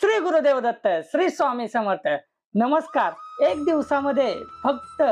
श्री गुरुदेव दत्त, श्री स्वामी समर्थ. नमस्कार. एक दिवसामध्ये फक्त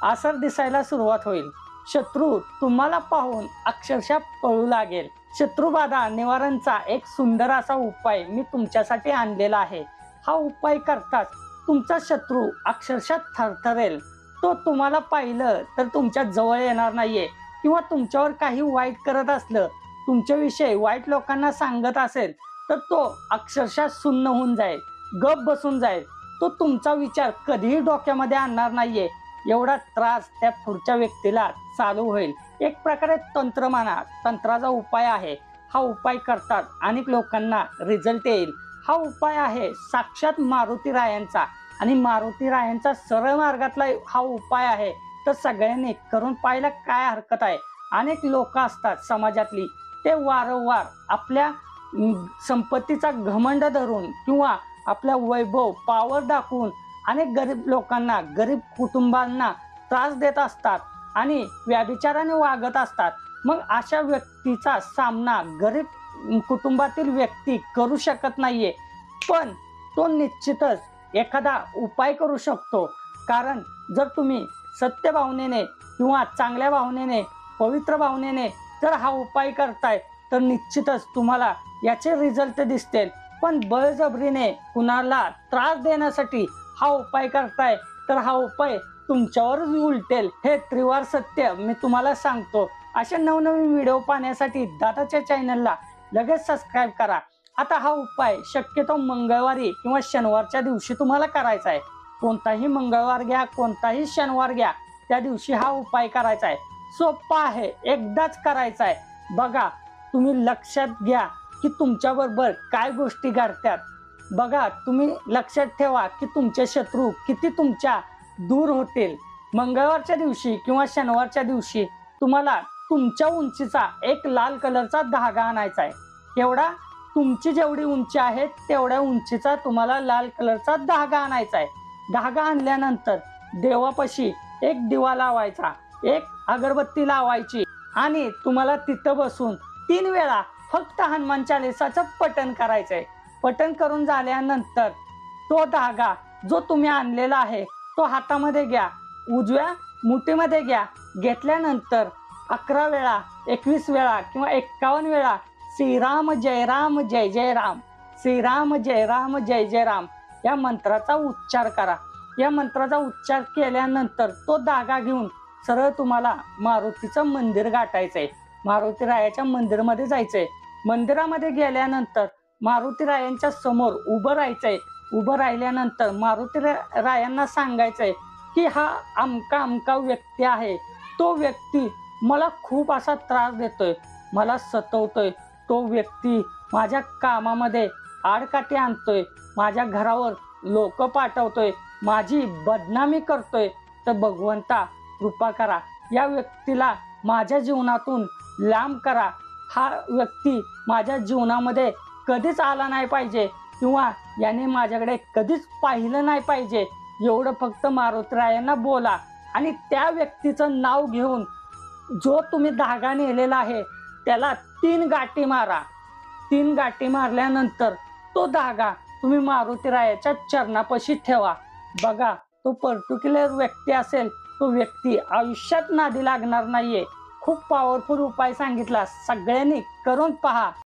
आसर दिसायला सुरुवात होईल. शत्रू तुम्हाला पाहून अक्षरशः पळू लागेल. शत्रुबाधा निवारणचा एक सुंदर असा उपाय मी तुमच्यासाठी आणलेला आहे. हा उपाय करताच तुमचा शत्रू अक्षरशः थरथरेल. तो तुम्हाला पाहिलं तर तुमच्या जवळ येणार नाहीये किंवा तुमच्यावर काही वाईट करत असलं, तुमच्याविषयी वाईट लोकांना सांगत असेल तर तो अक्षरशः सुन्न होऊन जाईल, गप बसून जाईल. तो तुमचा विचार कधीही डोक्यामध्ये आणणार नाहीये. एवढा त्रास त्या पुढच्या व्यक्तीला चालू होईल. एक प्रकारे तंत्र माना, तंत्राचा उपाय आहे. हा उपाय करतात अनेक लोकांना रिझल्ट येईल. हा उपाय आहे साक्षात मारुती रायांचा आणि मारुती रायांचा सरळ मार्गातला हा उपाय आहे. तर सगळ्यांनी करून पाहायला काय हरकत आहे. अनेक लोक असतात समाजातली, ते वारंवार आपल्या संपत्तीचा घमंड धरून किंवा आपला वैभव पावर दाखवून अनेक गरीब लोकांना, गरीब कुटुंबांना त्रास देत असतात आणि व्यभिचाराने वागत असतात. मग अशा व्यक्तीचा सामना गरीब कुटुंबातील व्यक्ती करू शकत नाहीये, पण तो निश्चितच एखादा उपाय करू शकतो. कारण जर तुम्ही सत्य भावनेने किंवा चांगल्या भावनेने, पवित्र भावनेने जर हा उपाय करताय तर निश्चितच तुम्हाला याचे रिझल्ट दिसतील. पण बळजबरीने कुणाला त्रास देण्यासाठी हा उपाय करताय तर हा उपाय तुमच्यावरच उलटेल. हे त्रिवार सत्य मी तुम्हाला सांगतो. अशा नवनवीन व्हिडिओ पाहण्यासाठी दादाच्या चॅनलला लगेच सबस्क्राईब करा. आता हा उपाय शक्यतो मंगळवारी किंवा शनिवारच्या दिवशी तुम्हाला करायचा आहे. कोणताही मंगळवार घ्या, कोणताही शनिवार घ्या, त्या दिवशी हा उपाय करायचा आहे. सोपा आहे, एकदाच करायचा आहे. बघा, तुम्ही लक्षात घ्या की तुमच्याबरोबर काय गोष्टी घडतात. बघा, तुम्ही लक्षात ठेवा की तुमचे शत्रू किती तुमच्या दूर होतील. मंगळवारच्या दिवशी किंवा शनिवारच्या दिवशी तुम्हाला तुमच्या उंचीचा एक लाल कलरचा धागा आणायचा आहे. एवढा तुमची जेवढी उंची आहे तेवढ्या उंचीचा तुम्हाला लाल कलरचा धागा आणायचा आहे. धागा आणल्यानंतर देवापाशी एक दिवा लावायचा, एक अगरबत्ती लावायची आणि तुम्हाला तिथं बसून 3 वेळा फक्त हनुमान चालीसाचं पठण करायचंय. पठण करून झाल्यानंतर तो धागा जो तुम्ही आणलेला आहे तो हातामध्ये घ्या, उजव्या मुठीमध्ये घ्या. घेतल्यानंतर 11 वेळा, 21 वेळा किंवा 51 वेळा श्रीराम जय राम जय जय राम, श्रीराम जय राम जय जय राम या मंत्राचा उच्चार करा. या मंत्राचा उच्चार केल्यानंतर तो धागा घेऊन सरळ तुम्हाला मारुतीचं मंदिर गाठायचंय. मारुती रायाच्या मंदिरामध्ये जायचंय. मंदिरामध्ये गेल्यानंतर मारुती रायांच्या समोर उभं राहायचंय. उभं राहिल्यानंतर मारुती रायांना सांगायचंय की हा अमका अमका व्यक्ती आहे. तो व्यक्ती मला खूप असा त्रास देतोय, मला सतवतोय. तो व्यक्ती माझ्या कामामध्ये आडकाठी आणतोय, माझ्या घरावर लोक पाठवतोय, माझी बदनामी करतोय. तर भगवंता कृपा करा, या व्यक्तीला माझ्या जीवनातून लांब करा. हा व्यक्ती माझ्या जीवनामध्ये कधीच आला नाही पाहिजे किंवा याने माझ्याकडे कधीच पाहिलं नाही पाहिजे. एवढं फक्त मारुतीरायांना बोला आणि त्या व्यक्तीचं नाव घेऊन जो तुम्ही धागा नेलेला आहे त्याला 3 गाठी मारा. 3 गाठी मारल्यानंतर तो धागा तुम्ही मारुतीरायाच्या चरणापाशी ठेवा. बघा, तो पर्टिक्युलर व्यक्ती असेल, तो व्यक्ती आयुष्यात नादी लागणार नाहीये. खूप पॉवरफुल उपाय सांगितला, सगळ्यांनी करून पहा.